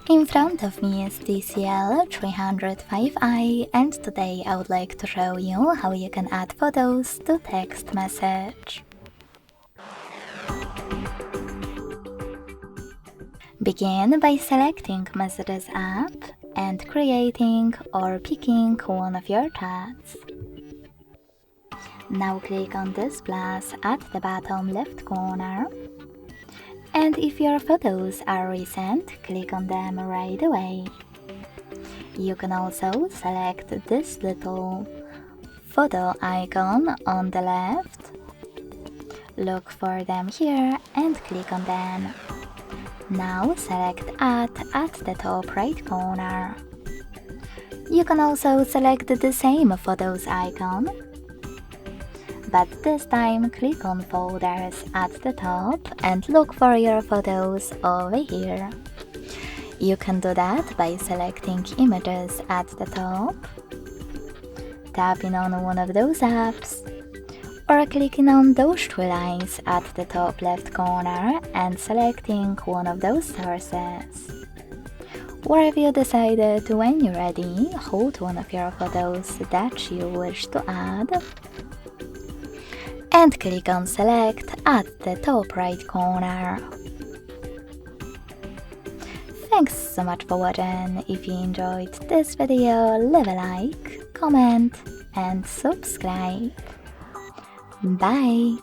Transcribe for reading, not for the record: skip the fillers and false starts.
In front of me is TCL 305i, and today I would like to show you how you can add photos to text message. Begin by selecting Messages app and creating or picking one of your chats. Now click on this plus at the bottom left corner. And if your photos are recent, click on them right away. You can also select this little photo icon on the left. Look for them here and click on them. Now select Add at the top right corner. You can also select the same photos icon, but this time click on Folders at the top and look for your photos over here. You can do that by selecting Images at the top, tapping on one of those apps, or clicking on those three lines at the top left corner and selecting one of those sources. Wherever you decided, when you're ready, hold one of your photos that you wish to add and click on Select at the top right corner. Thanks so much for watching. If you enjoyed this video, leave a like, comment and subscribe. Bye!